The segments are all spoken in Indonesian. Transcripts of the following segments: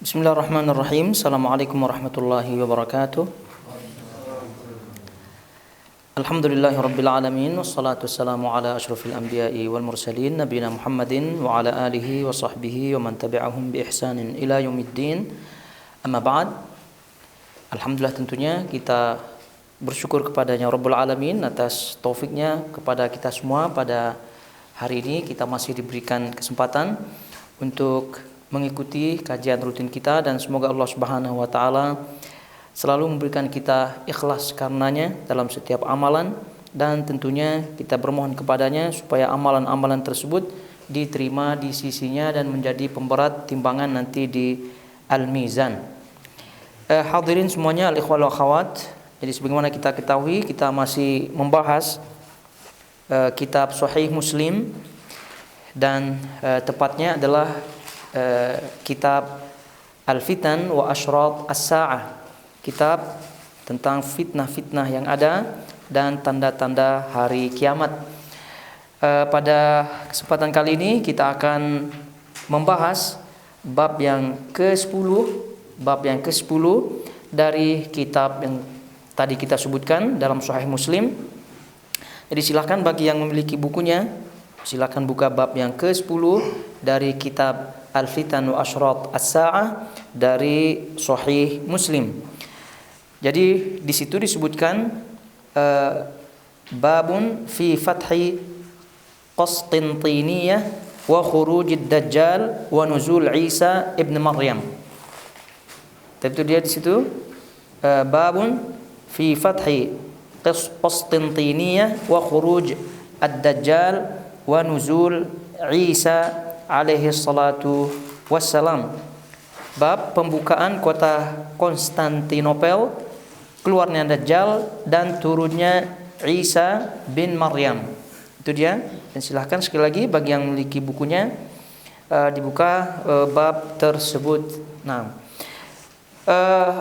Bismillahirrahmanirrahim. Assalamualaikum warahmatullahi wabarakatuh. Alhamdulillahirabbil alamin wassalatu wassalamu ala asyrofil anbiya'i wal mursalin nabiyina Muhammadin wa ala alihi wa sahbihi wa man tabi'ahum bi ihsanin ila yaumiddin. Amma ba'd. Alhamdulillah, tentunya kita bersyukur kepadanya Rabbul Alamin atas taufiknya kepada kita semua. Pada hari ini kita masih diberikan kesempatan untuk mengikuti kajian rutin kita, dan semoga Allah Subhanahu wa taala selalu memberikan kita ikhlas karenanya dalam setiap amalan, dan tentunya kita bermohon kepadanya supaya amalan-amalan tersebut diterima di sisinya dan menjadi pemberat timbangan nanti di Al-Mizan. Hadirin semuanya, al-ikhwah wal akhwat. Jadi sebagaimana kita ketahui, kita masih membahas kitab Sahih Muslim, dan tepatnya adalah kitab Al-Fitan wa Asyrat As-Sa'ah, kitab tentang fitnah-fitnah yang ada dan tanda-tanda hari kiamat. Pada kesempatan kali ini kita akan membahas bab yang ke-10, dari kitab yang tadi kita sebutkan dalam Sahih Muslim. Jadi silakan bagi yang memiliki bukunya, silakan buka bab yang ke-10 dari kitab Al-Fitan wa Asyrat As-Sa'ah dari Sahih Muslim. Jadi di situ disebutkan babun fi fathi Qastintiniyah wa khurujid Dajjal wa nuzul Isa ibn Maryam. Tapi itu dia di situ babun fi fathi Qastintiniyah wa khuruj ad-Dajjal wa nuzul Isa alaihi salatu wassalam. Bab pembukaan kota Konstantinopel, keluarnya Dajjal dan turunnya Isa bin Maryam. Itu dia. Dan silahkan sekali lagi bagi yang memiliki bukunya dibuka bab tersebut. Nah,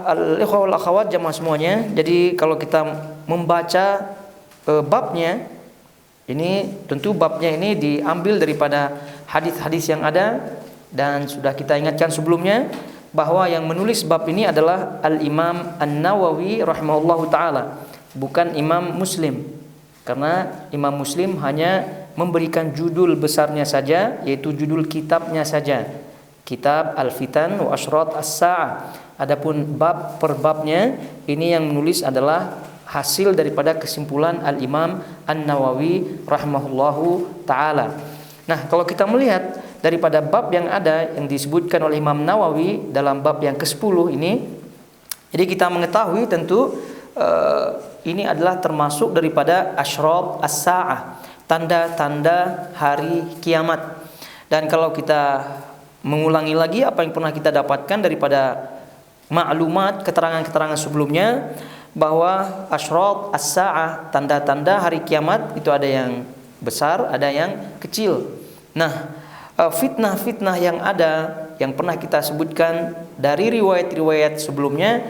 al-ikhwah wal akhwat jamaah semuanya. Jadi kalau kita membaca babnya, ini tentu babnya ini diambil daripada hadis-hadis yang ada, dan sudah kita ingatkan sebelumnya bahwa yang menulis bab ini adalah Al-Imam An-Nawawi rahimahullahu taala, bukan Imam Muslim. Karena Imam Muslim hanya memberikan judul besarnya saja, yaitu judul kitabnya saja, kitab Al-Fitan wa Asyrat As-Sa'ah. Adapun bab per babnya ini yang menulis adalah hasil daripada kesimpulan Al-Imam An-Nawawi rahimahullahu taala. Nah, kalau kita melihat daripada bab yang ada yang disebutkan oleh Imam Nawawi dalam bab yang ke-10 ini, jadi kita mengetahui tentu ini adalah termasuk daripada Asyrat As-Sa'ah, tanda-tanda hari kiamat. Dan kalau kita mengulangi lagi apa yang pernah kita dapatkan daripada maklumat, keterangan-keterangan sebelumnya, bahwa Asyrat As-Sa'ah, tanda-tanda hari kiamat itu ada yang besar, ada yang kecil. Nah, fitnah-fitnah yang ada yang pernah kita sebutkan dari riwayat-riwayat sebelumnya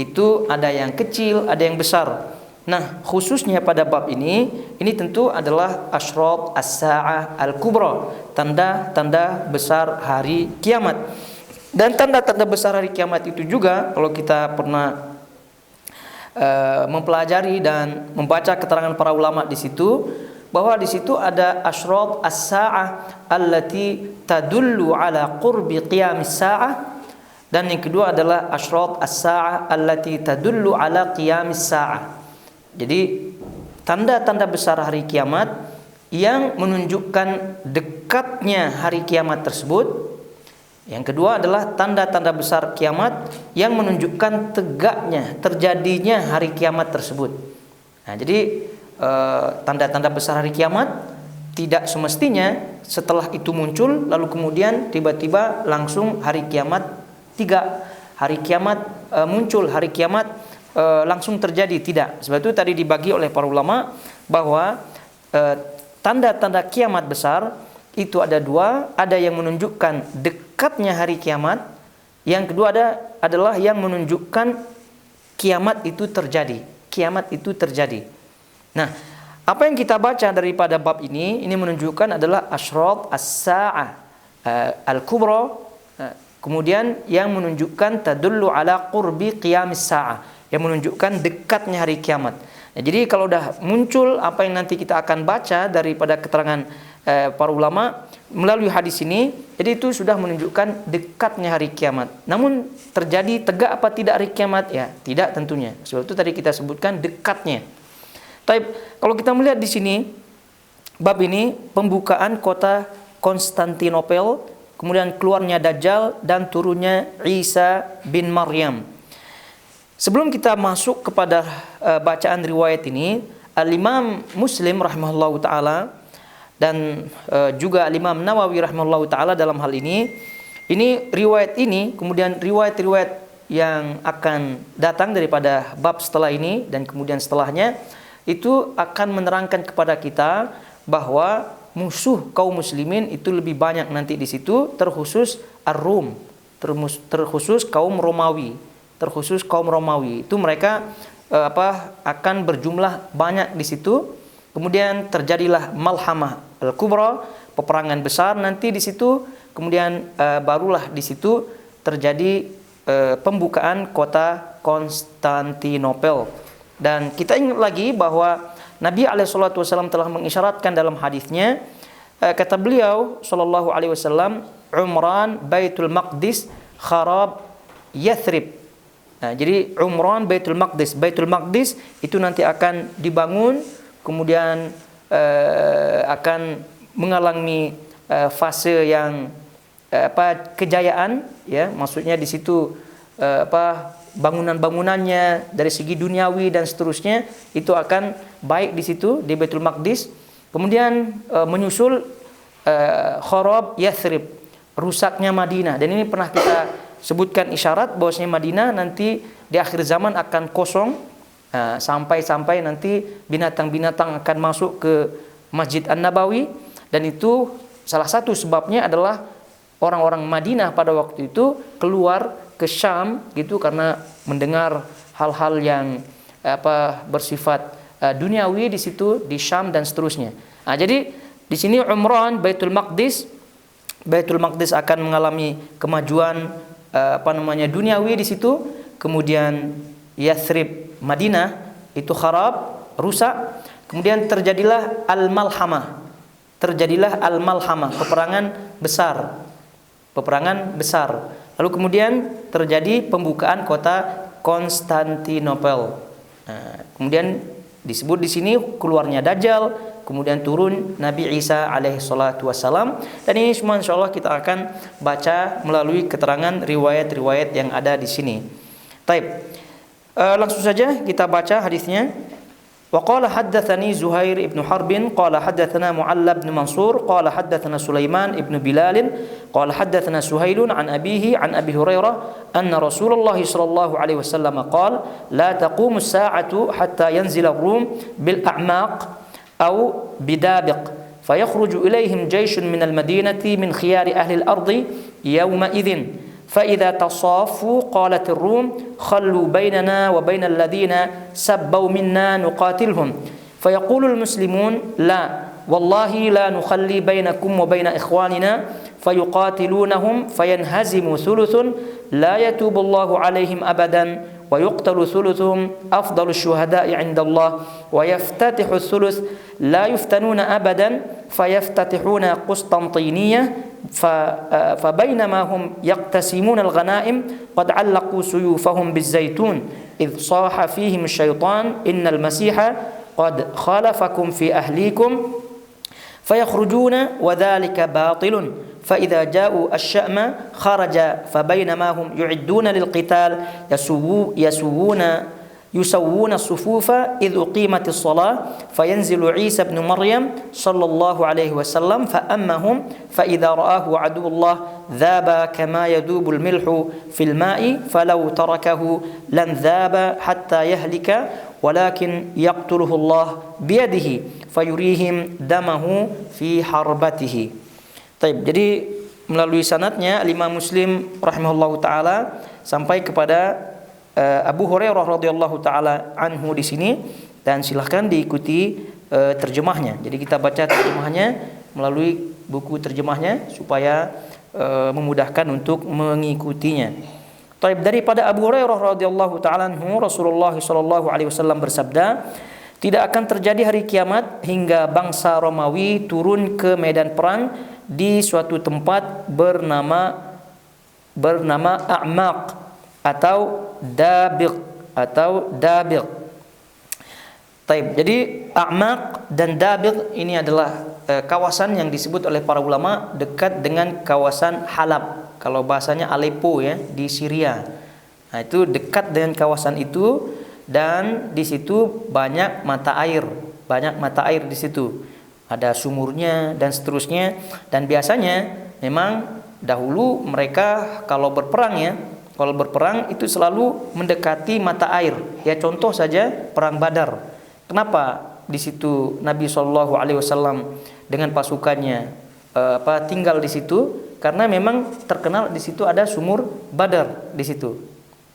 itu ada yang kecil, ada yang besar. Nah, khususnya pada bab ini tentu adalah Asyrat As-Sa'ah Al-Kubra, tanda-tanda besar hari kiamat. Dan tanda-tanda besar hari kiamat itu juga kalau kita pernah mempelajari dan membaca keterangan para ulama di situ, bahwa di situ ada Asyrat As-Sa'ah allati tadullu ala qurbi qiyamis sa'ah, dan yang kedua adalah Asyrat As-Sa'ah allati tadullu ala qiyamis sa'ah. Jadi tanda-tanda besar hari kiamat yang menunjukkan dekatnya hari kiamat tersebut. Yang kedua adalah tanda-tanda besar kiamat yang menunjukkan tegaknya, terjadinya hari kiamat tersebut. Nah, jadi tanda-tanda besar hari kiamat tidak semestinya setelah itu muncul lalu kemudian tiba-tiba langsung hari kiamat muncul, hari kiamat langsung terjadi, tidak. Sebab itu tadi dibagi oleh para ulama bahwa tanda-tanda kiamat besar itu ada dua, ada yang menunjukkan dekatnya hari kiamat, yang kedua adalah yang menunjukkan kiamat itu terjadi. Nah, apa yang kita baca daripada bab ini menunjukkan adalah Asyrat As-Sa'ah Al-Kubra, kemudian yang menunjukkan tadullu ala qurbi qiyamis sa'ah, yang menunjukkan dekatnya hari kiamat. Nah, jadi kalau udah muncul apa yang nanti kita akan baca daripada keterangan para ulama melalui hadis ini, jadi itu sudah menunjukkan dekatnya hari kiamat. Namun terjadi tegak apa tidak hari kiamat? Ya, tidak tentunya. Sebab itu tadi kita sebutkan dekatnya. Tapi kalau kita melihat di sini bab ini pembukaan kota Konstantinopel, kemudian keluarnya Dajjal dan turunnya Isa bin Maryam. Sebelum kita masuk kepada bacaan riwayat ini, Al-Imam Muslim rahimahullahu taala dan juga Al-Imam Nawawi rahimahullahu taala dalam hal ini riwayat ini, kemudian riwayat-riwayat yang akan datang daripada bab setelah ini dan kemudian setelahnya itu akan menerangkan kepada kita bahwa musuh kaum muslimin itu lebih banyak nanti di situ, terkhusus Ar-Rum, terkhusus kaum Romawi, itu mereka akan berjumlah banyak di situ. Kemudian terjadilah Malhamah Al-Kubra, peperangan besar nanti di situ. Kemudian barulah di situ terjadi pembukaan kota Konstantinopel. Dan kita ingat lagi bahwa Nabi SAW telah mengisyaratkan dalam hadisnya, kata beliau SAW, Umran Baitul Maqdis kharab Yathrib. Nah, jadi Umran Baitul Maqdis itu nanti akan dibangun, kemudian akan mengalami fase yang kejayaan, ya, maksudnya di situ bangunan-bangunannya dari segi duniawi dan seterusnya itu akan baik di situ di Baitul Maqdis. Kemudian menyusul kharab Yathrib, rusaknya Madinah. Dan ini pernah kita sebutkan isyarat bahwasanya Madinah nanti di akhir zaman akan kosong, sampai nanti binatang-binatang akan masuk ke Masjid An-Nabawi. Dan itu salah satu sebabnya adalah orang-orang Madinah pada waktu itu keluar ke Syam gitu karena mendengar hal-hal yang bersifat duniawi di situ di Syam dan seterusnya. Nah, jadi di sini Umran Baitul Maqdis akan mengalami kemajuan duniawi di situ. Kemudian Yathrib Madinah itu kharab, rusak. Kemudian terjadilah Al-Malhamah, peperangan besar. Lalu kemudian terjadi pembukaan kota Konstantinopel. Nah, kemudian disebut di sini keluarnya Dajjal, kemudian turun Nabi Isa alaihi salatu wassalam. Dan ini semua insyaallah kita akan baca melalui keterangan riwayat-riwayat yang ada di sini. Baik. Langsung saja kita baca hadisnya. Wa qala haddatsani Zuhair ibn Harbin qala haddatsana Mu'alla ibn Mansur qala haddatsana Sulaiman ibn Bilal qala haddatsana Suhailun an abihi an Abi Hurairah anna Rasulullah sallallahu alaihi wasallam qala la taqumu as-sa'atu hatta yanzila ar-rum bil a'maq aw bidabiq fayakhruju ilayhim jayshun min al-madinati min khiyari ahli al-ardi yawma idzin فإذا تصافوا قالت الروم خلوا بيننا وبين الذين سبوا منا نقاتلهم فيقول المسلمون لا والله لا نخلي بينكم وبين إخواننا فيقاتلونهم فينهزم ثلث لا يتوب الله عليهم أبدا ويقتل ثلثهم أفضل الشهداء عند الله ويفتتح الثلث لا يفتنون أبدا فيفتتحون قسطنطينية فبينما هم يقتسمون الغنائم قد علقوا سيوفهم بالزيتون إذ صاح فيهم الشيطان إن المسيح قد خالفكم في أهليكم فيخرجون وذلك باطل فإذا جاءوا الشأم خرج فبينما هم يعدون للقتال يسوون الصفوف إذ أقيمت الصلاة فينزل عيسى بن مريم صلى الله عليه وسلم فأمهم فإذا رآه عدو الله ذاب كما يذوب الملح في الماء فلو تركه لن ذاب حتى يهلك ولكن يقتله الله بيده فيريهم دمه في حربته. Taib. Jadi melalui sanadnya Imam Muslim rahimahullahu taala sampai kepada Abu Hurairah radhiyallahu taala anhu di sini, dan silahkan diikuti terjemahnya. Jadi kita baca terjemahnya melalui buku terjemahnya supaya memudahkan untuk mengikutinya. Taib, daripada Abu Hurairah radhiyallahu taala anhu, Rasulullah sallallahu alaihi wasallam bersabda, tidak akan terjadi hari kiamat hingga bangsa Romawi turun ke medan perang di suatu tempat bernama A'maq atau Dabiq. Taib. Jadi A'maq dan Dabiq ini adalah kawasan yang disebut oleh para ulama dekat dengan kawasan Halab. Kalau bahasanya Aleppo ya, di Syria. Nah, itu dekat dengan kawasan itu, dan di situ banyak mata air di situ. Ada sumurnya dan seterusnya, dan biasanya memang dahulu mereka kalau berperang itu selalu mendekati mata air. Ya, contoh saja perang Badar. Kenapa di situ Nabi Shallallahu Alaihi Wasallam dengan pasukannya tinggal di situ? Karena memang terkenal di situ ada sumur Badar di situ.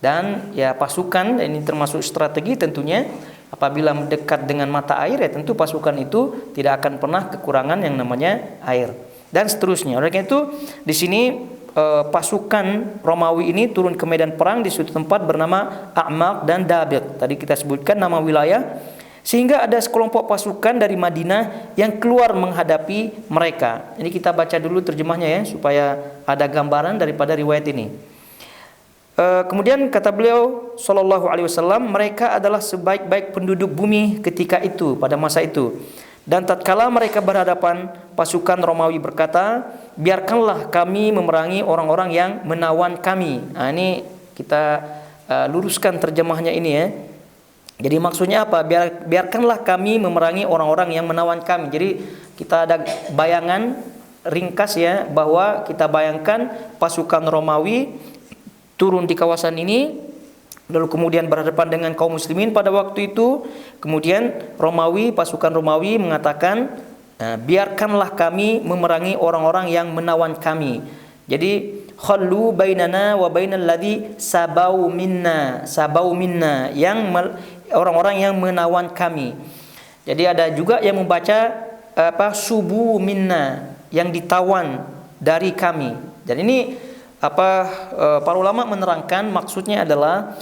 Dan ya pasukan, ini termasuk strategi tentunya, apabila mendekat dengan mata air ya tentu pasukan itu tidak akan pernah kekurangan yang namanya air dan seterusnya. Oleh karena itu di sini pasukan Romawi ini turun ke medan perang di suatu tempat bernama A'maq dan Dabiq. Tadi kita sebutkan nama wilayah, sehingga ada sekelompok pasukan dari Madinah yang keluar menghadapi mereka. Ini kita baca dulu terjemahnya ya, supaya ada gambaran daripada riwayat ini. Kemudian kata beliau sallallahu alaihi wasallam, mereka adalah sebaik-baik penduduk bumi ketika itu, pada masa itu. Dan tatkala mereka berhadapan, pasukan Romawi berkata, biarkanlah kami memerangi orang-orang yang menawan kami. Nah, ini kita luruskan terjemahnya ini ya. Jadi maksudnya apa? Biarkanlah kami memerangi orang-orang yang menawan kami. Jadi kita ada bayangan ringkas ya, bahwa kita bayangkan pasukan Romawi turun di kawasan ini, lalu kemudian berhadapan dengan kaum muslimin pada waktu itu. Kemudian pasukan Romawi mengatakan, biarkanlah kami memerangi orang-orang yang menawan kami. Jadi khallu bainana wa bainal ladzi sabau minna, yang orang-orang yang menawan kami. Jadi ada juga yang membaca subu minna, yang ditawan dari kami. Dan ini para ulama menerangkan maksudnya adalah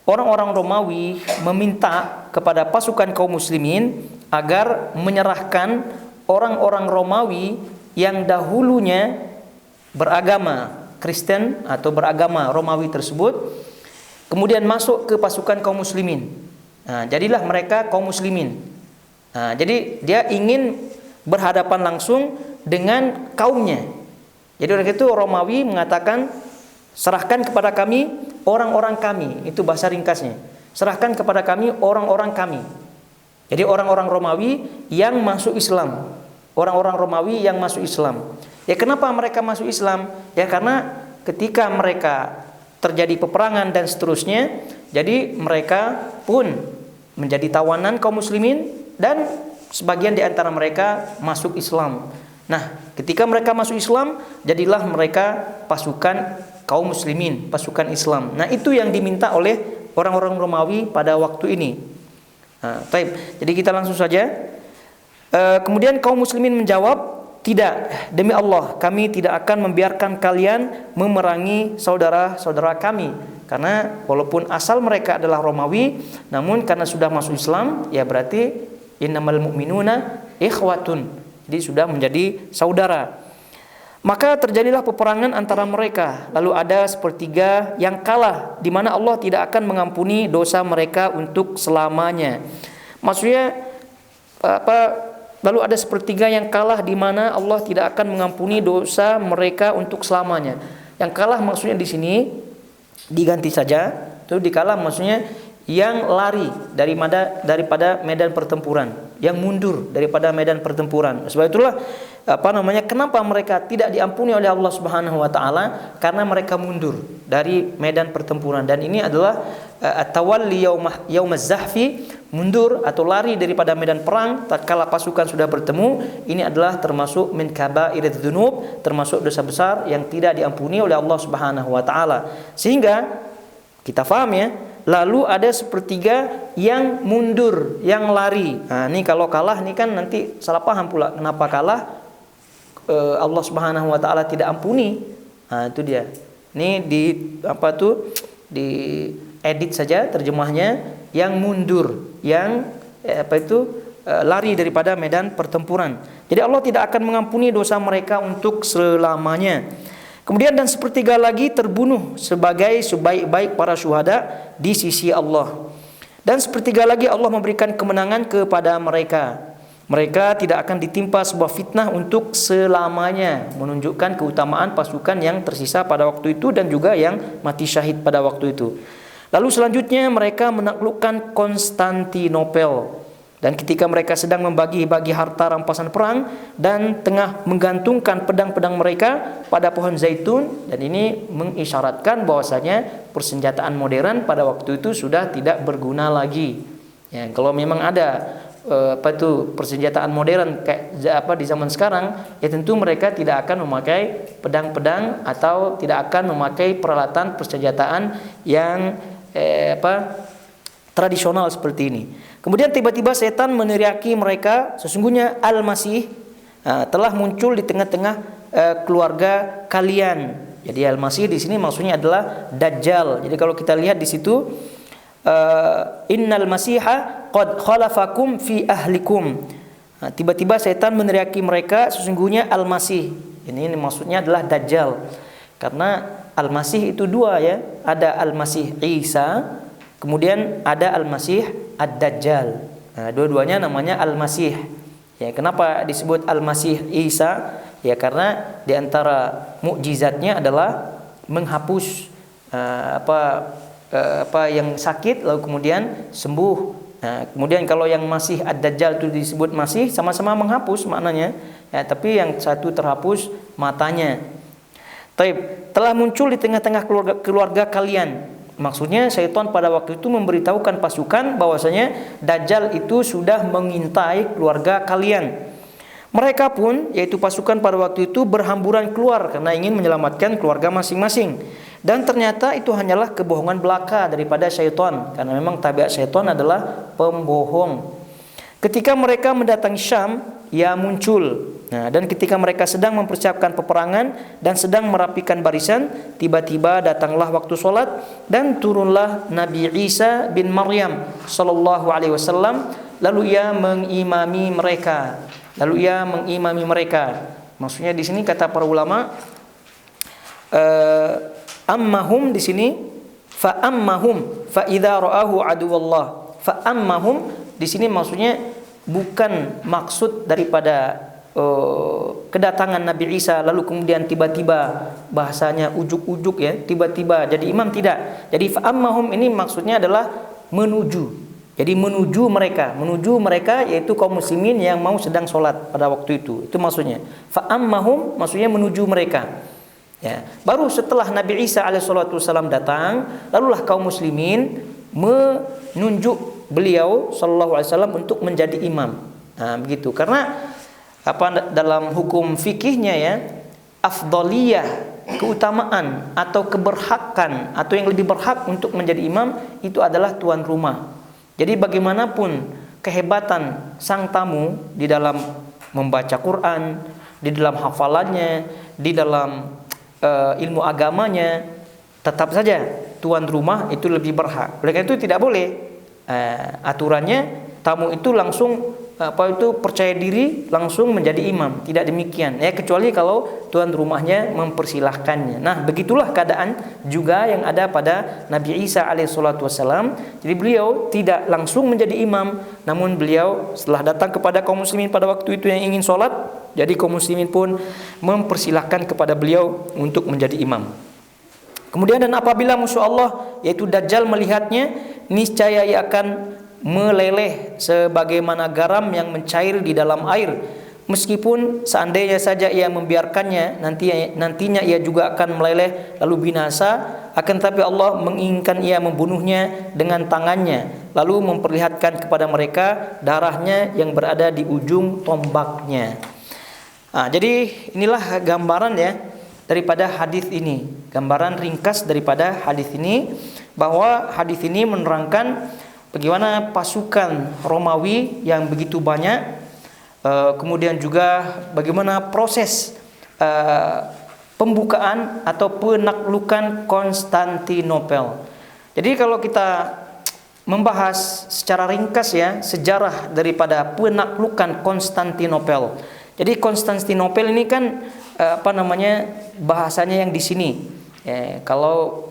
orang-orang Romawi meminta kepada pasukan kaum muslimin agar menyerahkan orang-orang Romawi yang dahulunya beragama Kristen atau beragama Romawi tersebut, kemudian masuk ke pasukan kaum muslimin. Nah, jadilah mereka kaum muslimin. Nah, jadi dia ingin berhadapan langsung dengan kaumnya. Jadi oleh itu Romawi mengatakan, serahkan kepada kami orang-orang kami. Itu bahasa ringkasnya. Serahkan kepada kami orang-orang kami. Jadi orang-orang Romawi yang masuk Islam. Orang-orang Romawi yang masuk Islam. Ya, kenapa mereka masuk Islam? Ya karena ketika mereka terjadi peperangan dan seterusnya, jadi mereka pun menjadi tawanan kaum muslimin, dan sebagian di antara mereka masuk Islam. Nah, ketika mereka masuk Islam, jadilah mereka pasukan kaum muslimin, pasukan Islam. Nah, itu yang diminta oleh orang-orang Romawi pada waktu ini. Nah, baik. Jadi kita langsung saja. Kemudian kaum muslimin menjawab, tidak, demi Allah, kami tidak akan membiarkan kalian memerangi saudara-saudara kami. Karena walaupun asal mereka adalah Romawi, namun karena sudah masuk Islam, ya berarti innamal mu'minuna ikhwatun. Jadi sudah menjadi saudara. Maka terjadilah peperangan antara mereka. Lalu ada sepertiga yang kalah, di mana Allah tidak akan mengampuni dosa mereka untuk selamanya. Maksudnya lalu ada sepertiga yang kalah, di mana Allah tidak akan mengampuni dosa mereka untuk selamanya. Yang kalah maksudnya di sini diganti saja. Itu dikalah maksudnya yang lari daripada medan pertempuran, yang mundur daripada medan pertempuran. Sebab itulah kenapa mereka tidak diampuni oleh Allah Subhanahu wa taala? Karena mereka mundur dari medan pertempuran. Dan ini adalah at-tawalli yaumaz zahfi, mundur atau lari daripada medan perang tatkala pasukan sudah bertemu. Ini adalah termasuk min kabairidz dzunub, termasuk dosa besar yang tidak diampuni oleh Allah Subhanahu wa taala. Sehingga kita paham ya. Lalu ada sepertiga yang mundur, yang lari. Nah, ini kalau kalah ini kan nanti salah paham pula. Kenapa kalah? Allah Subhanahu wa taala tidak ampuni. Nah, itu dia. Ini di apa tuh? Di edit saja terjemahnya, yang mundur, yang lari daripada medan pertempuran. Jadi Allah tidak akan mengampuni dosa mereka untuk selamanya. Kemudian dan sepertiga lagi terbunuh sebagai sebaik-baik para syuhada di sisi Allah. Dan sepertiga lagi Allah memberikan kemenangan kepada mereka. Mereka tidak akan ditimpa sebuah fitnah untuk selamanya, menunjukkan keutamaan pasukan yang tersisa pada waktu itu dan juga yang mati syahid pada waktu itu. Lalu selanjutnya mereka menaklukkan Konstantinopel. Dan ketika mereka sedang membagi-bagi harta rampasan perang dan tengah menggantungkan pedang-pedang mereka pada pohon zaitun, dan ini mengisyaratkan bahwasanya persenjataan modern pada waktu itu sudah tidak berguna lagi. Ya, kalau memang ada persenjataan modern kayak di zaman sekarang, ya tentu mereka tidak akan memakai pedang-pedang atau tidak akan memakai peralatan persenjataan yang tradisional seperti ini. Kemudian tiba-tiba setan meneriaki mereka, sesungguhnya Al-Masih telah muncul di tengah-tengah keluarga kalian. Jadi Al-Masih di sini maksudnya adalah Dajjal. Jadi kalau kita lihat di situ, Innal Masiha qad khalafakum fi ahlikum. Tiba-tiba setan meneriaki mereka, sesungguhnya Al-Masih. Ini maksudnya adalah Dajjal. Karena Al-Masih itu dua ya, ada Al-Masih Isa, kemudian ada Al-Masih Ad-Dajjal. Nah, dua-duanya namanya Al-Masih. Ya, kenapa disebut Al-Masih Isa? Ya karena di antara mukjizatnya adalah menghapus apa yang sakit lalu kemudian sembuh. Nah, kemudian kalau yang Masih Ad-Dajjal itu disebut Masih, sama-sama menghapus maknanya. Ya, tapi yang satu terhapus matanya. Telah muncul di tengah-tengah keluarga kalian. Maksudnya syaitan pada waktu itu memberitahukan pasukan bahwasanya Dajjal itu sudah mengintai keluarga kalian. Mereka pun, yaitu pasukan pada waktu itu, berhamburan keluar karena ingin menyelamatkan keluarga masing-masing. Dan ternyata itu hanyalah kebohongan belaka daripada syaitan, karena memang tabiat syaitan adalah pembohong. Ketika mereka mendatangi Syam, ia muncul. Nah, dan ketika mereka sedang mempersiapkan peperangan dan sedang merapikan barisan, tiba-tiba datanglah waktu sholat dan turunlah Nabi Isa bin Maryam sallallahu alaihi wasallam, lalu ia mengimami mereka. Maksudnya di sini kata para ulama, ammahum di sini fa ammahum fa idza ra'ahu aduwallah. Fa ammahum di sini maksudnya bukan maksud daripada kedatangan Nabi Isa lalu kemudian tiba-tiba bahasanya ujuk-ujuk ya, tiba-tiba jadi imam, tidak. Jadi fa'ammahum ini maksudnya adalah menuju. Jadi menuju mereka yaitu kaum muslimin yang mau sedang sholat pada waktu itu. Itu maksudnya. Fa'ammahum maksudnya menuju mereka. Ya, baru setelah Nabi Isa alaihissalam datang, lalulah kaum muslimin menunjuk beliau sallallahu alaihi wasallam untuk menjadi imam. Nah, begitu. Karena dalam hukum fikihnya ya, afdaliyah, keutamaan atau keberhakan atau yang lebih berhak untuk menjadi imam itu adalah tuan rumah. Jadi bagaimanapun kehebatan sang tamu di dalam membaca Quran, di dalam hafalannya, di dalam ilmu agamanya, tetap saja tuan rumah itu lebih berhak. Oleh karena itu tidak boleh aturannya tamu itu langsung percaya diri langsung menjadi imam, tidak demikian ya, kecuali kalau tuan rumahnya mempersilahkannya. Nah, begitulah keadaan juga yang ada pada Nabi Isa alaihissalatu wassalam. Jadi beliau tidak langsung menjadi imam, namun beliau setelah datang kepada kaum muslimin pada waktu itu yang ingin sholat, jadi kaum muslimin pun mempersilahkan kepada beliau untuk menjadi imam. Kemudian dan apabila musuh Allah yaitu Dajjal melihatnya, niscaya ia akan meleleh sebagaimana garam yang mencair di dalam air. Meskipun seandainya saja ia membiarkannya, nantinya ia juga akan meleleh lalu binasa. Akan tetapi Allah menginginkan ia membunuhnya dengan tangannya, lalu memperlihatkan kepada mereka darahnya yang berada di ujung tombaknya. Jadi inilah gambaran ya daripada hadis ini, gambaran ringkas daripada hadis ini, bahwa hadis ini menerangkan bagaimana pasukan Romawi yang begitu banyak, kemudian juga bagaimana proses pembukaan atau penaklukan Konstantinopel. Jadi kalau kita membahas secara ringkas ya sejarah daripada penaklukan Konstantinopel. Jadi Konstantinopel ini kan bahasanya yang di sini. Kalau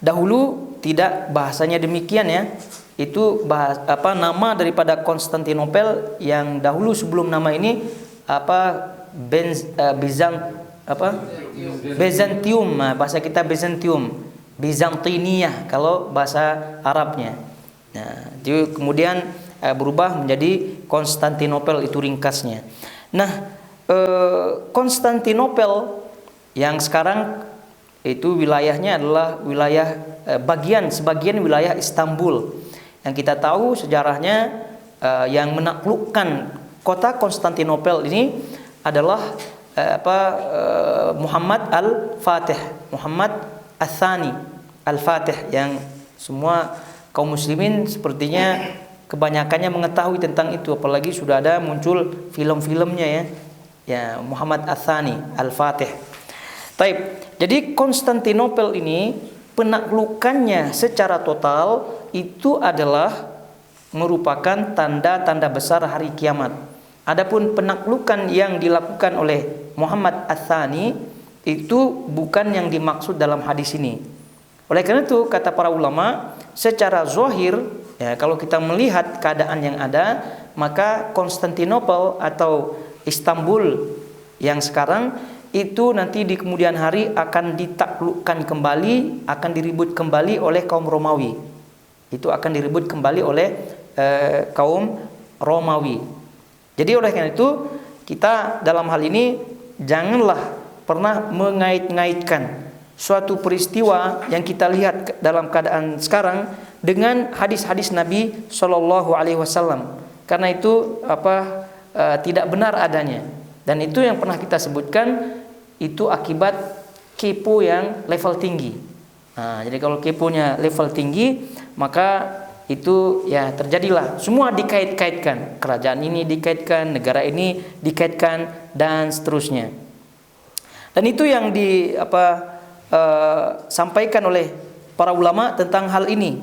dahulu tidak bahasanya demikian ya. Itu nama daripada Konstantinopel yang dahulu sebelum nama ini Bizantium, bahasa kita Bizantium, Bizantinia kalau bahasa Arabnya. Nah, jadi kemudian berubah menjadi Konstantinopel, itu ringkasnya. Nah, Konstantinopel yang sekarang itu wilayahnya adalah wilayah sebagian wilayah Istanbul. Yang kita tahu sejarahnya yang menaklukkan kota Konstantinopel ini adalah Muhammad Al-Fatih, Muhammad Ats-Tsani Al-Fatih, yang semua kaum muslimin sepertinya kebanyakannya mengetahui tentang itu, apalagi sudah ada muncul film-filmnya ya Muhammad Ats-Tsani Al-Fatih. Jadi Konstantinopel ini penaklukannya secara total itu adalah merupakan tanda-tanda besar hari kiamat. Adapun penaklukan yang dilakukan oleh Muhammad Ats-Tsani itu bukan yang dimaksud dalam hadis ini. Oleh karena itu kata para ulama, secara zahir ya, kalau kita melihat keadaan yang ada, maka Konstantinopel atau Istanbul yang sekarang itu nanti di kemudian hari akan ditaklukkan kembali, akan direbut kembali oleh kaum Romawi. Itu akan direbut kembali oleh kaum Romawi. Jadi oleh karena itu kita dalam hal ini janganlah pernah mengait-ngaitkan suatu peristiwa yang kita lihat dalam keadaan sekarang dengan hadis-hadis Nabi Shallallahu Alaihi Wasallam, karena itu tidak benar adanya, dan itu yang pernah kita sebutkan itu akibat kepo yang level tinggi. Nah, jadi kalau keponya level tinggi, maka itu ya terjadilah semua dikait-kaitkan, kerajaan ini dikaitkan, negara ini dikaitkan, dan seterusnya. Dan itu yang sampaikan oleh para ulama tentang hal ini.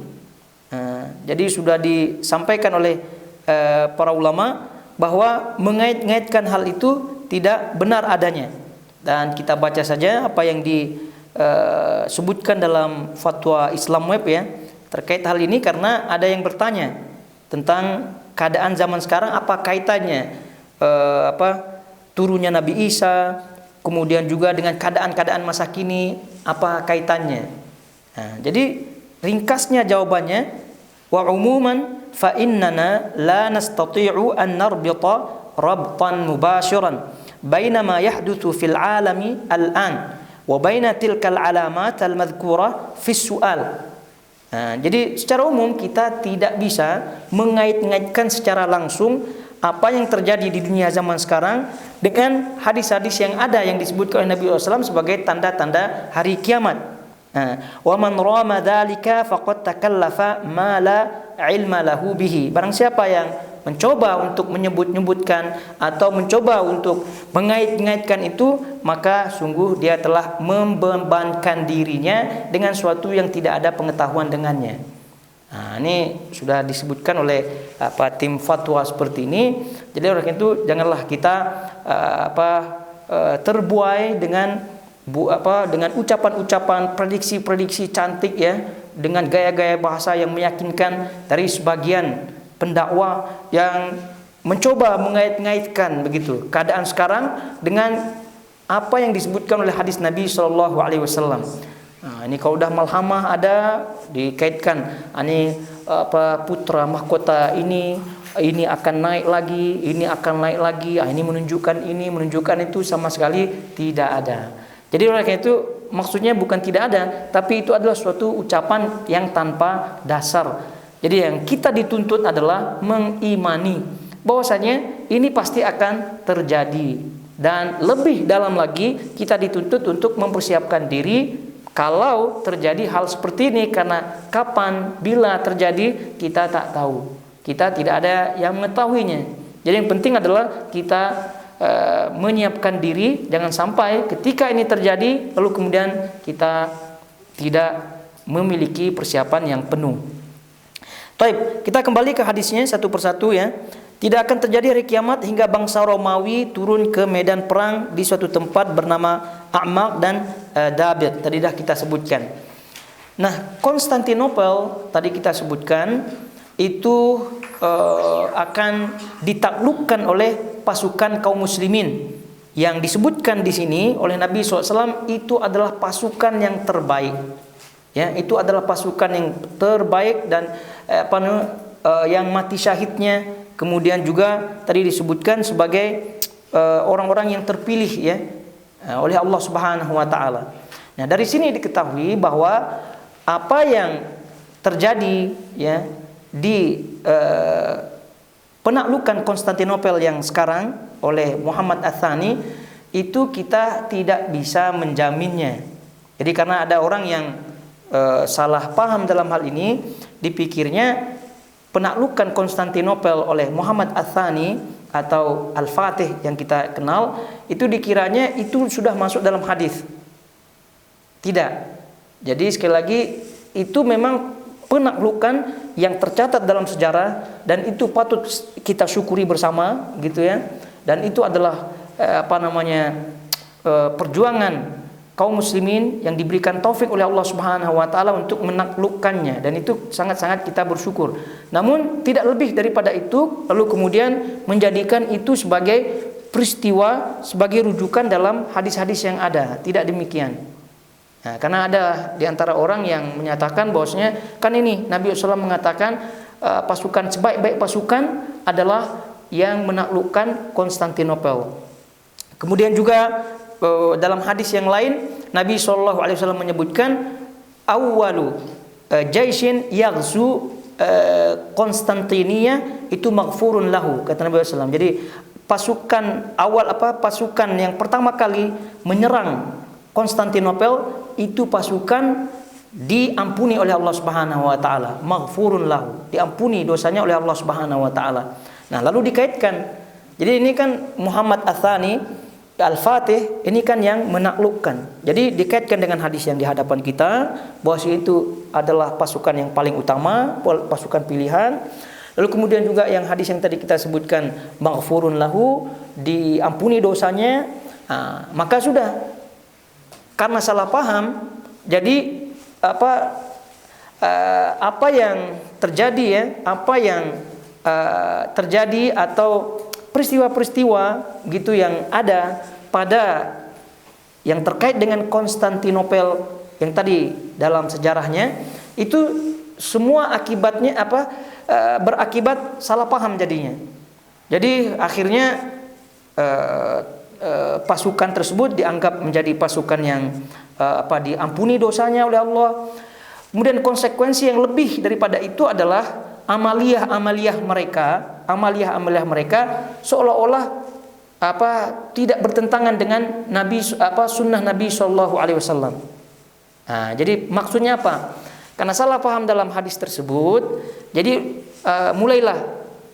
Jadi sudah disampaikan oleh para ulama bahwa mengait-ngaitkan hal itu tidak benar adanya. Dan kita baca saja apa yang disebutkan dalam fatwa Islam Web ya terkait hal ini, karena ada yang bertanya tentang keadaan zaman sekarang, apa kaitannya turunnya Nabi Isa, kemudian juga dengan keadaan-keadaan masa kini, apa kaitannya. Nah, jadi ringkasnya jawabannya, wa umuman fa innana la nastati'u an narbita rabtan mubashiran baina ma yahdutsu fil alami al-an wa baina tilkal alamat al-madhkura fi su'al. Nah, jadi secara umum kita tidak bisa mengait-ngaitkan secara langsung apa yang terjadi di dunia zaman sekarang dengan hadis-hadis yang ada yang disebutkan oleh Nabi SAW sebagai tanda-tanda hari kiamat. Wa man rama dzalika faqad takallafa ma la ilma lahu bihi. Barang siapa yang mencoba untuk menyebut-nyebutkan atau mencoba untuk mengait-ngaitkan itu, maka sungguh dia telah membebankan dirinya dengan suatu yang tidak ada pengetahuan dengannya. Nah, ini sudah disebutkan oleh tim fatwa seperti ini. Jadi oleh itu janganlah kita terbuai dengan ucapan-ucapan, prediksi-prediksi cantik ya, dengan gaya-gaya bahasa yang meyakinkan dari sebagian pendakwah yang mencoba mengait-ngaitkan begitu keadaan sekarang dengan apa yang disebutkan oleh hadis Nabi Shallallahu Alaihi Wasallam. Nah, ini kalau udah malhamah ada dikaitkan, ini putra mahkota ini akan naik lagi, ini akan naik lagi, ini menunjukkan itu, sama sekali tidak ada. Jadi oleh karena itu maksudnya bukan tidak ada, tapi itu adalah suatu ucapan yang tanpa dasar. Jadi yang kita dituntut adalah mengimani bahwasanya ini pasti akan terjadi, dan lebih dalam lagi kita dituntut untuk mempersiapkan diri kalau terjadi hal seperti ini, karena kapan, bila terjadi kita tak tahu, kita tidak ada yang mengetahuinya. Jadi yang penting adalah kita menyiapkan diri, jangan sampai ketika ini terjadi lalu kemudian kita tidak memiliki persiapan yang penuh. Baik, kita kembali ke hadisnya satu persatu ya. Tidak akan terjadi hari kiamat hingga bangsa Romawi turun ke medan perang di suatu tempat bernama A'maq dan Dabit. Tadi dah kita sebutkan. Nah, Konstantinopel tadi kita sebutkan itu akan ditaklukkan oleh pasukan kaum muslimin. Yang disebutkan di sini oleh Nabi SAW itu adalah pasukan yang terbaik. Ya, itu adalah pasukan yang terbaik dan yang mati syahidnya, kemudian juga tadi disebutkan sebagai orang-orang yang terpilih ya oleh Allah Subhanahu wa taala. Nah, dari sini diketahui bahwa apa yang terjadi ya di penaklukan Konstantinopel yang sekarang oleh Muhammad Ats-Tsani itu kita tidak bisa menjaminnya. Jadi karena ada orang yang salah paham dalam hal ini, dipikirnya penaklukan Konstantinopel oleh Muhammad Ats-Tsani atau Al-Fatih yang kita kenal itu dikiranya itu sudah masuk dalam hadis. Tidak. Jadi sekali lagi itu memang penaklukan yang tercatat dalam sejarah dan itu patut kita syukuri bersama gitu ya. Dan itu adalah perjuangan kaum muslimin yang diberikan taufik oleh Allah Subhanahu wa taala untuk menaklukkannya, dan itu sangat-sangat kita bersyukur. Namun tidak lebih daripada itu lalu kemudian menjadikan itu sebagai peristiwa, sebagai rujukan dalam hadis-hadis yang ada. Tidak demikian. Nah, karena ada di antara orang yang menyatakan bahwasanya kan ini Nabi SAW mengatakan pasukan sebaik-baik pasukan adalah yang menaklukkan Konstantinopel. Kemudian juga dalam hadis yang lain Nabi SAW menyebutkan awwalu jaisin yaghzu Konstantinia itu maghfurun lahu, kata Nabi SAW. Jadi pasukan yang pertama kali menyerang Konstantinopel itu pasukan diampuni oleh Allah Subhanahu wa taala, maghfurun lahu, diampuni dosanya oleh Allah Subhanahu wa taala. Nah, lalu dikaitkan. Jadi ini kan Muhammad Ats-Tsani Al-Fatih ini kan yang menaklukkan. Jadi dikaitkan dengan hadis yang di hadapan kita bahwa itu adalah pasukan yang paling utama, pasukan pilihan. Lalu kemudian juga yang hadis yang tadi kita sebutkan maghfurun lahu, diampuni dosanya. Nah, maka sudah karena salah paham, jadi apa yang terjadi ya, terjadi atau peristiwa-peristiwa gitu yang ada pada yang terkait dengan Konstantinopel yang tadi dalam sejarahnya itu semua akibatnya berakibat salah paham jadinya. Jadi akhirnya pasukan tersebut dianggap menjadi pasukan yang diampuni dosanya oleh Allah. Kemudian konsekuensi yang lebih daripada itu adalah amaliyah mereka seolah-olah tidak bertentangan dengan sunnah Nabi Shallallahu Alaihi Wasallam. Nah, jadi maksudnya apa? Karena salah paham dalam hadis tersebut, jadi mulailah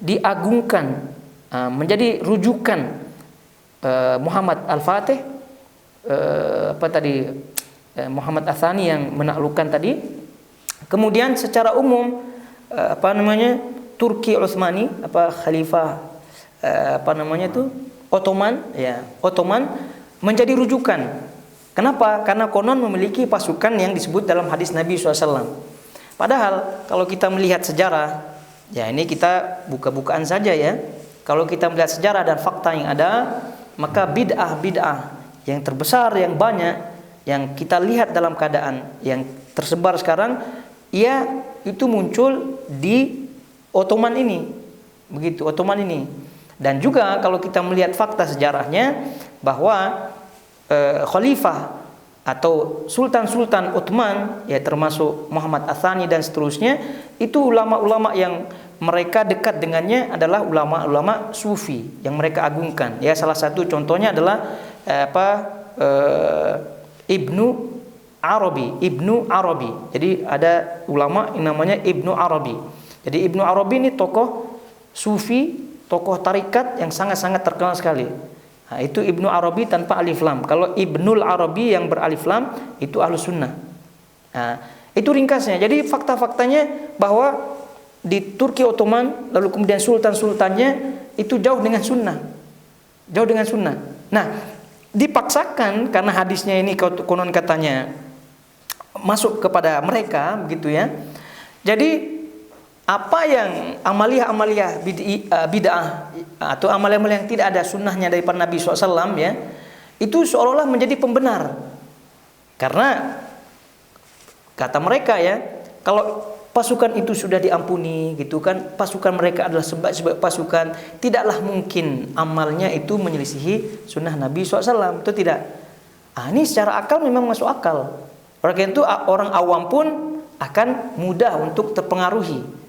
diagungkan menjadi rujukan Muhammad Al-Fatih Muhammad Ats-Tsani yang menaklukkan tadi. Kemudian secara umum Turki Utsmani khalifah Ottoman menjadi rujukan. Kenapa? Karena konon memiliki pasukan yang disebut dalam hadis Nabi SAW. Padahal kalau kita melihat sejarah, ya ini kita buka-bukaan saja ya. Kalau kita melihat sejarah dan fakta yang ada, maka bid'ah yang terbesar, yang banyak, yang kita lihat dalam keadaan yang tersebar sekarang, itu muncul di Ottoman ini. Begitu, Ottoman ini. Dan juga kalau kita melihat fakta sejarahnya bahwa khalifah atau sultan-sultan Utsman ya termasuk Muhammad Ats-Tsani dan seterusnya, itu ulama-ulama yang mereka dekat dengannya adalah ulama-ulama sufi yang mereka agungkan. Ya, salah satu contohnya adalah Ibnu Arabi. Jadi ada ulama yang namanya Ibnu Arabi. Jadi Ibnu Arabi ini tokoh sufi, tokoh tarikat yang sangat-sangat terkenal sekali. Nah, itu Ibnu Arabi tanpa alif lam. Kalau Ibnul Arabi yang beralif lam itu Ahlus Sunnah. Nah, itu ringkasnya. Jadi fakta-faktanya bahwa di Turki Ottoman lalu kemudian sultan-sultannya itu jauh dengan sunnah. Jauh dengan sunnah. Nah, dipaksakan karena hadisnya ini konon katanya masuk kepada mereka begitu ya. Jadi apa yang amaliyah-amaliyah bid'ah atau amaliyah-amaliyah yang tidak ada sunnahnya daripada Nabi SAW ya, itu seolah-olah menjadi pembenar. Karena kata mereka ya, kalau pasukan itu sudah diampuni gitu kan, pasukan mereka adalah sebab pasukan, tidaklah mungkin amalnya itu menyelisihi sunnah Nabi SAW. Itu tidak. Ini secara akal memang masuk akal. Oleh karena itu orang awam pun akan mudah untuk terpengaruhi.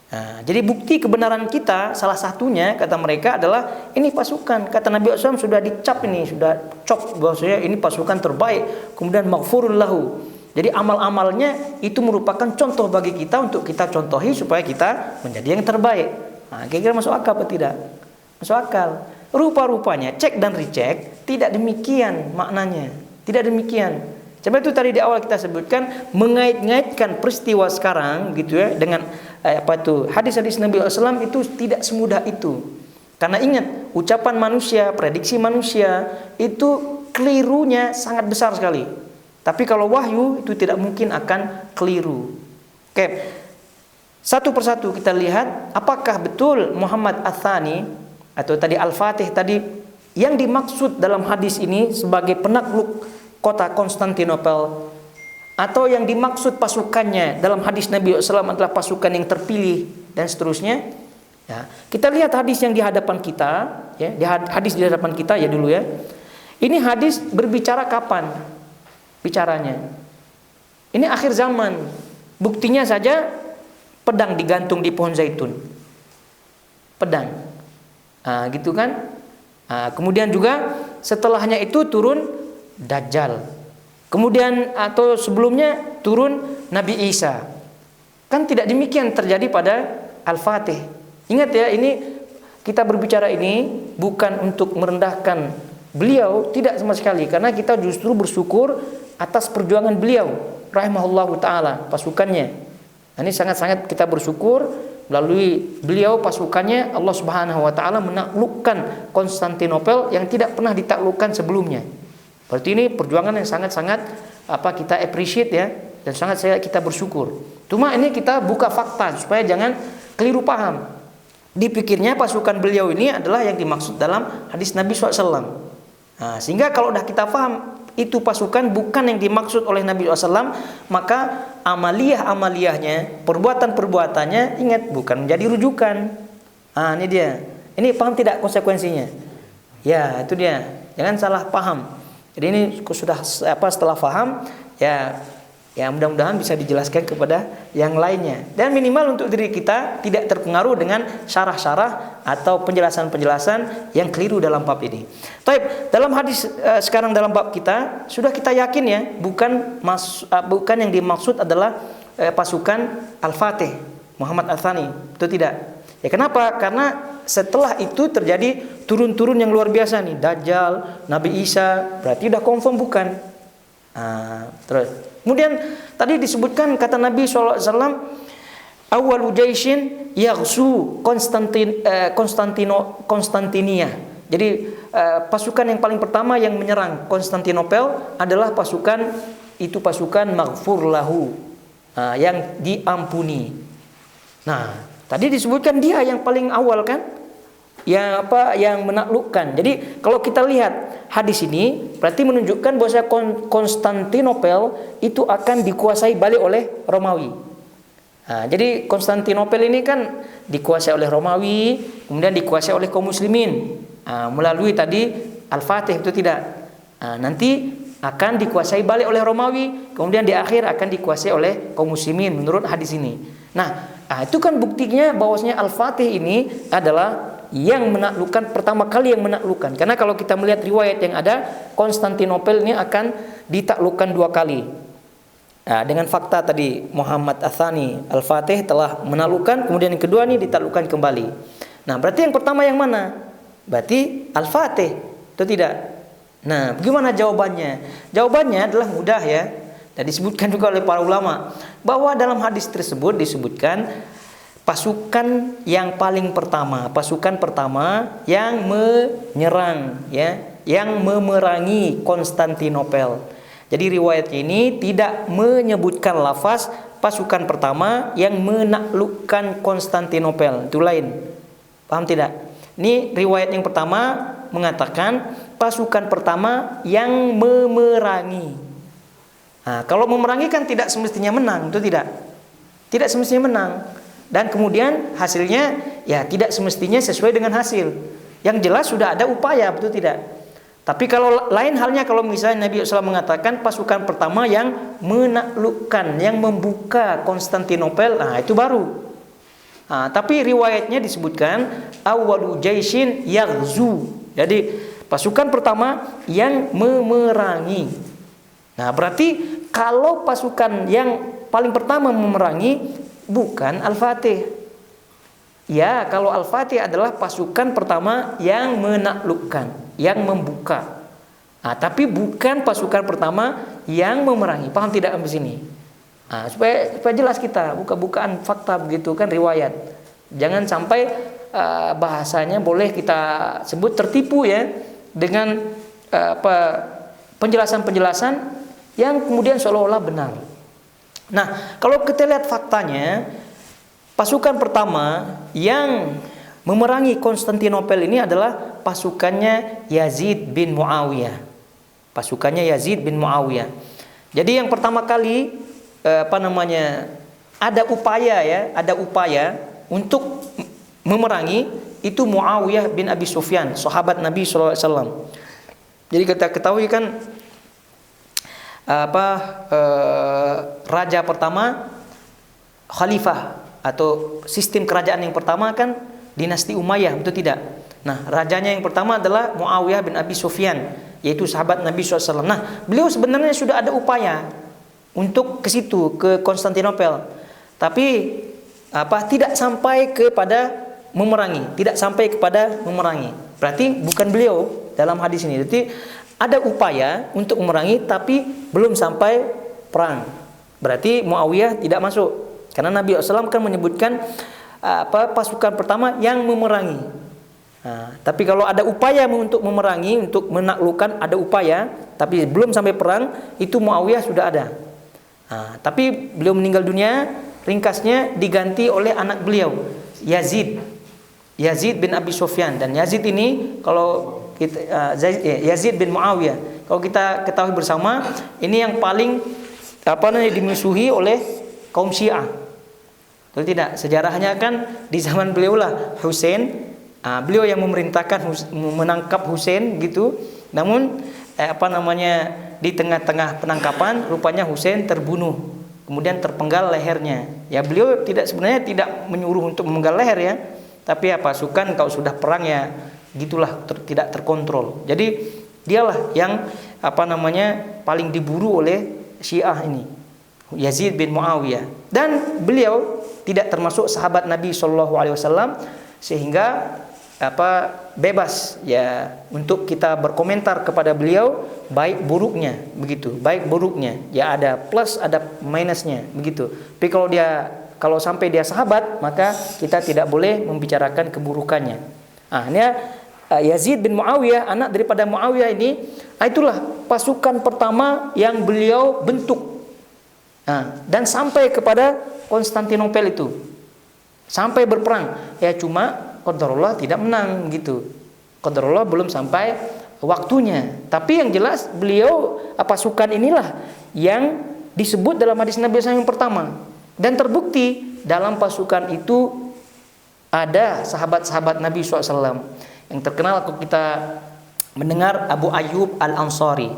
Nah, jadi bukti kebenaran kita salah satunya kata mereka adalah ini pasukan, kata Nabi SAW sudah dicap ini, sudah cop bahwasanya ini pasukan terbaik, kemudian maghfurul lahu. Jadi amal-amalnya itu merupakan contoh bagi kita untuk kita contohi supaya kita menjadi yang terbaik. Nah, kira-kira masuk akal atau tidak? Masuk akal. Rupa-rupanya cek dan recheck tidak demikian maknanya. Tidak demikian. Sebab itu tadi di awal kita sebutkan mengait-ngaitkan peristiwa sekarang gitu ya dengan hadis-hadis Nabi SAW itu tidak semudah itu. Karena ingat, ucapan manusia, prediksi manusia itu kelirunya sangat besar sekali. Tapi kalau wahyu itu tidak mungkin akan keliru. Oke. Satu persatu kita lihat apakah betul Muhammad Ats-Tsani atau tadi Al-Fatih tadi yang dimaksud dalam hadis ini sebagai penakluk kota Konstantinopel, atau yang dimaksud pasukannya dalam hadis Nabi SAW adalah pasukan yang terpilih dan seterusnya. Ya, kita lihat hadis yang di hadapan kita, ya, hadis di hadapan kita ya dulu ya. Ini hadis berbicara kapan bicaranya? Ini akhir zaman. Buktinya saja pedang digantung di pohon zaitun. Pedang. Nah, gitu kan? Nah, kemudian juga setelahnya itu turun Dajjal. Kemudian atau sebelumnya turun Nabi Isa. Kan tidak demikian terjadi pada Al-Fatih. Ingat ya, ini kita berbicara ini bukan untuk merendahkan beliau, tidak sama sekali, karena kita justru bersyukur atas perjuangan beliau rahimahullahu taala, pasukannya. Nah, ini sangat-sangat kita bersyukur melalui beliau pasukannya Allah Subhanahu wa taala menaklukkan Konstantinopel yang tidak pernah ditaklukkan sebelumnya. Berarti ini perjuangan yang sangat-sangat kita appreciate ya, dan sangat kita bersyukur. Cuma ini kita buka fakta supaya jangan keliru paham. Dipikirnya pasukan beliau ini adalah yang dimaksud dalam hadis Nabi SAW. Nah, sehingga kalau udah kita paham itu pasukan bukan yang dimaksud oleh Nabi SAW, maka amaliyah-amaliyahnya, perbuatan-perbuatannya ingat bukan menjadi rujukan. Nah, ini dia. Ini paham tidak konsekuensinya? Ya, itu dia. Jangan salah paham. Jadi ini sudah setelah paham ya mudah-mudahan bisa dijelaskan kepada yang lainnya, dan minimal untuk diri kita tidak terpengaruh dengan syarah-syarah atau penjelasan-penjelasan yang keliru dalam bab ini. Taib, dalam hadis sekarang dalam bab kita sudah kita yakin ya, bukan yang dimaksud adalah pasukan Al-Fatih Muhammad Ats-Tsani, itu tidak. Ya kenapa? Karena setelah itu terjadi turun-turun yang luar biasa nih, Dajjal, Nabi Isa, berarti udah confirm bukan? Terus kemudian tadi disebutkan kata Nabi SAW, awwalu jaishin yaghzu Konstantinia. Jadi pasukan yang paling pertama yang menyerang Konstantinopel adalah pasukan maghfur lahu, yang diampuni. Nah, tadi disebutkan dia yang paling awal kan, yang menaklukkan. Jadi kalau kita lihat hadis ini berarti menunjukkan bahwa Konstantinopel itu akan dikuasai balik oleh Romawi. Nah, jadi Konstantinopel ini kan dikuasai oleh Romawi, kemudian dikuasai oleh kaum muslimin melalui tadi Al-Fatih, itu tidak. Nanti akan dikuasai balik oleh Romawi, kemudian di akhir akan dikuasai oleh kaum muslimin menurut hadis ini. Nah, itu kan buktinya bahwasanya Al-Fatih ini adalah yang menaklukkan, pertama kali yang menaklukkan. Karena kalau kita melihat riwayat yang ada, Konstantinopel ini akan ditaklukkan 2 kali. Dengan fakta tadi Muhammad Ats-Tsani Al-Fatih telah menaklukkan, kemudian yang kedua ini ditaklukkan kembali. Nah, berarti yang pertama yang mana? Berarti Al-Fatih. atau tidak? Nah, bagaimana jawabannya? Jawabannya adalah mudah ya. Dan disebutkan juga oleh para ulama bahwa dalam hadis tersebut disebutkan pasukan yang paling pertama, pasukan pertama yang menyerang ya, yang memerangi Konstantinopel. Jadi riwayat ini tidak menyebutkan lafaz pasukan pertama yang menaklukkan Konstantinopel. Itu lain. Paham tidak? Ini riwayat yang pertama mengatakan pasukan pertama yang memerangi. Nah, kalau memerangi kan tidak semestinya menang, itu tidak. Tidak semestinya menang. Dan kemudian hasilnya ya tidak semestinya sesuai dengan hasil. Yang jelas sudah ada upaya, betul tidak? Tapi kalau lain halnya kalau misalnya Nabi SAW mengatakan pasukan pertama yang menaklukkan, yang membuka Konstantinopel, nah itu baru. Nah, tapi riwayatnya disebutkan awwalu jaishin yaghzu. Jadi pasukan pertama yang memerangi. Nah, berarti kalau pasukan yang paling pertama memerangi bukan Al-Fatih. Ya, kalau Al-Fatih adalah pasukan pertama yang menaklukkan, yang membuka. Nah, tapi bukan pasukan pertama yang memerangi. Paham tidak di sini? Nah, supaya jelas kita, buka-bukaan fakta begitu kan riwayat. Jangan sampai bahasanya boleh kita sebut tertipu ya dengan penjelasan-penjelasan yang kemudian seolah-olah benar. Nah, kalau kita lihat faktanya, pasukan pertama yang memerangi Konstantinopel ini adalah pasukannya Yazid bin Muawiyah. Pasukannya Yazid bin Muawiyah. Jadi yang pertama kali ada upaya untuk memerangi itu Muawiyah bin Abi Sufyan, sahabat Nabi SAW. Jadi kita ketahui kan raja pertama, khalifah atau sistem kerajaan yang pertama kan dinasti Umayyah, betul tidak? Nah, rajanya yang pertama adalah Muawiyah bin Abi Sufyan, yaitu sahabat Nabi SAW. Nah, beliau sebenarnya sudah ada upaya untuk ke situ, ke Konstantinopel, tapi tidak sampai kepada memerangi, Berarti bukan beliau dalam hadis ini. Jadi ada upaya untuk memerangi tapi belum sampai perang. Berarti Muawiyah tidak masuk. Karena Nabi SAW kan menyebutkan pasukan pertama yang memerangi. Nah, tapi kalau ada upaya untuk memerangi, untuk menaklukkan, ada upaya tapi belum sampai perang, itu Muawiyah sudah ada. Nah, tapi beliau meninggal dunia, ringkasnya diganti oleh anak beliau, Yazid bin Abi Sufyan. Dan Yazid ini kalau Yazid bin Muawiyah, kalau kita ketahui bersama, ini yang paling dimusuhi oleh kaum Syiah. Betul tidak? Sejarahnya kan di zaman beliau lah Husain, beliau yang memerintahkan menangkap Husain gitu. Namun di tengah-tengah penangkapan rupanya Husain terbunuh, kemudian terpenggal lehernya. Ya, beliau sebenarnya tidak menyuruh untuk memenggal leher ya. Tapi pasukan kalau sudah perang ya gitulah, tidak terkontrol. Jadi dialah yang paling diburu oleh Syiah ini, Yazid bin Muawiyah. Dan beliau tidak termasuk sahabat Nabi SAW, sehingga bebas ya untuk kita berkomentar kepada beliau baik buruknya begitu. Baik buruknya ya ada plus ada minusnya begitu. Tapi kalau sampai dia sahabat, maka kita tidak boleh membicarakan keburukannya. Ini Yazid bin Muawiyah, anak daripada Muawiyah ini, itulah pasukan pertama yang beliau bentuk. Dan sampai kepada Konstantinopel itu, sampai berperang. Ya cuma qadarullah tidak menang gitu. Qadarullah belum sampai waktunya. Tapi yang jelas beliau pasukan inilah yang disebut dalam hadis Nabi SAW yang pertama. Dan terbukti dalam pasukan itu ada sahabat-sahabat Nabi SAW. Yang terkenal kalau kita mendengar Abu Ayyub Al-Ansari.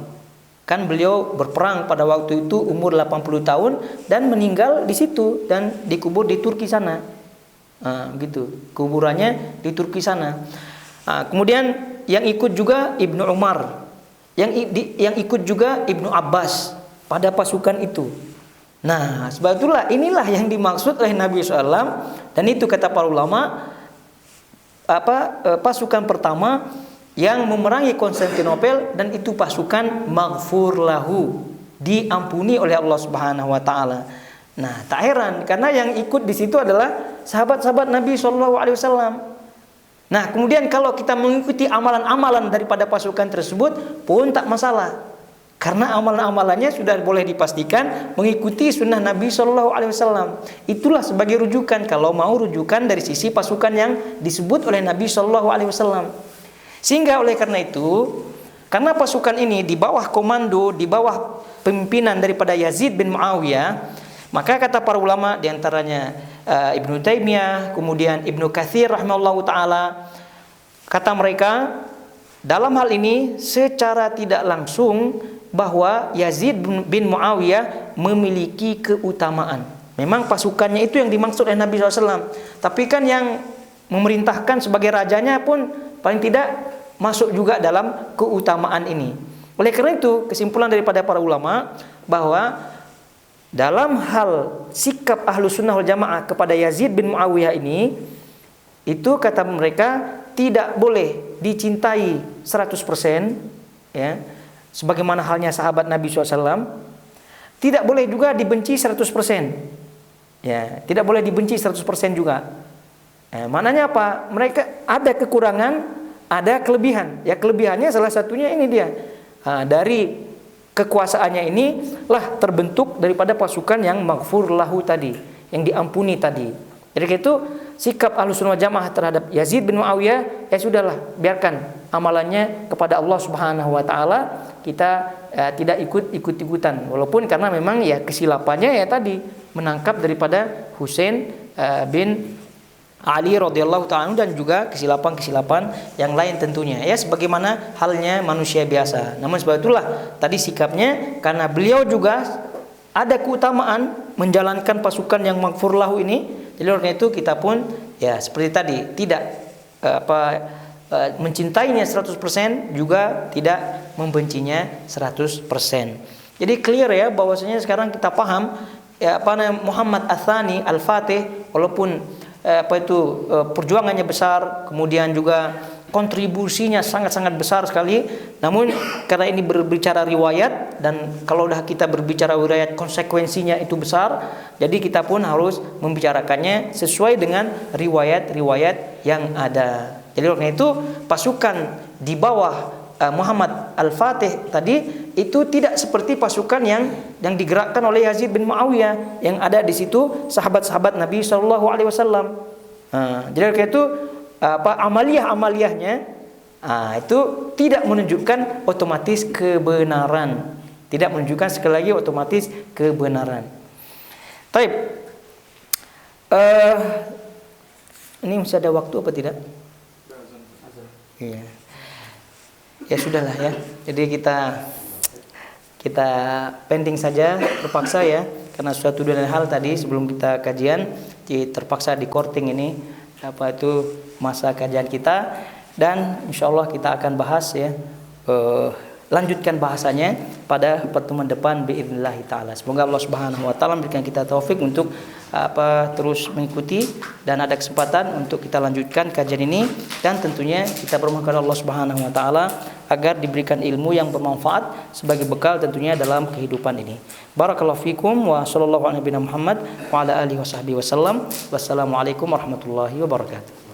Kan beliau berperang pada waktu itu umur 80 tahun dan meninggal di situ dan dikubur di Turki sana. Gitu. Kuburannya di Turki sana. Kemudian yang ikut juga Ibnu Umar. Yang ikut juga Ibnu Abbas pada pasukan itu. Nah, sebetulnya inilah yang dimaksud oleh Nabi SAW. Dan itu kata para ulama, pasukan pertama yang memerangi Konstantinopel, dan itu pasukan maghfur lahu, diampuni oleh Allah Subhanahu wa taala. Nah, tak heran karena yang ikut di situ adalah sahabat-sahabat Nabi Shallallahu alaihi wasallam. Nah, kemudian kalau kita mengikuti amalan-amalan daripada pasukan tersebut pun tak masalah. Karena amalan-amalannya sudah boleh dipastikan mengikuti sunnah Nabi Shallallahu alaihi wasallam. Itulah sebagai rujukan kalau mau rujukan dari sisi pasukan yang disebut oleh Nabi Shallallahu alaihi wasallam. Sehingga oleh karena itu, karena pasukan ini di bawah komando, di bawah pimpinan daripada Yazid bin Muawiyah, maka kata para ulama diantaranya Ibnu Taimiyah, kemudian Ibnu Katsir rahimahullahu taala, kata mereka dalam hal ini secara tidak langsung bahwa Yazid bin Muawiyah memiliki keutamaan. Memang pasukannya itu yang dimaksud oleh Nabi SAW. Tapi kan yang memerintahkan sebagai rajanya pun paling tidak masuk juga dalam keutamaan ini. Oleh karena itu kesimpulan daripada para ulama bahwa dalam hal sikap ahlu sunnah wal jamaah kepada Yazid bin Muawiyah ini, itu kata mereka tidak boleh dicintai 100%, ya, sebagaimana halnya sahabat Nabi SAW. Tidak boleh juga dibenci 100%, ya, tidak boleh dibenci 100% juga. Maknanya apa? Mereka ada kekurangan, ada kelebihan. Ya, kelebihannya salah satunya ini dia, dari kekuasaannya ini lah terbentuk daripada pasukan yang maghfur lahu tadi, yang diampuni tadi. Jadi itu sikap Ahlussunnah wal Jamaah terhadap Yazid bin Muawiyah, ya sudahlah, biarkan amalannya kepada Allah Subhanahu wa taala, kita tidak ikut-ikutan. Walaupun karena memang ya kesilapannya ya tadi menangkap daripada Husain bin Ali radhiyallahu ta'ala, dan juga kesilapan-kesilapan yang lain tentunya, ya sebagaimana halnya manusia biasa. Namun sebab itulah tadi sikapnya, karena beliau juga ada keutamaan menjalankan pasukan yang maghfur lahu ini. Jadi oleh itu kita pun ya seperti tadi tidak mencintainya 100%, juga tidak membencinya 100%. Jadi clear ya bahwasanya sekarang kita paham ya Muhammad Ats-Tsani Al-Fatih, walaupun perjuangannya besar, kemudian juga kontribusinya sangat-sangat besar sekali. Namun karena ini berbicara riwayat, dan kalau udah kita berbicara riwayat konsekuensinya itu besar, jadi kita pun harus membicarakannya sesuai dengan riwayat-riwayat yang ada. Jadi oleh itu pasukan di bawah Muhammad Al-Fatih tadi itu tidak seperti pasukan yang digerakkan oleh Yazid bin Muawiyah, yang ada di situ sahabat-sahabat Nabi Shallallahu alaihi wasallam. Jadi kayak itu amaliyah-amaliyahnya itu tidak menunjukkan otomatis kebenaran. Tidak menunjukkan sekali lagi otomatis kebenaran. Taib. Ini masih ada waktu apa tidak? Iya. Ya sudahlah ya. Jadi kita pending saja, terpaksa ya, karena suatu dan hal tadi sebelum kita kajian terpaksa di korting ini masa kajian kita, dan insyaallah kita akan bahas ya, lanjutkan bahasanya pada pertemuan depan biidznillah taala. Semoga Allah Subhanahu wa taala memberikan kita taufik untuk terus mengikuti, dan ada kesempatan untuk kita lanjutkan kajian ini, dan tentunya kita bermohon kepada Allah Subhanahu wa taala agar diberikan ilmu yang bermanfaat sebagai bekal tentunya dalam kehidupan ini. Barakallahu fikum wa sallallahu ala nabiyina Muhammad wa ala alihi wasahbihi wasallam. Wassalamualaikum warahmatullahi wabarakatuh.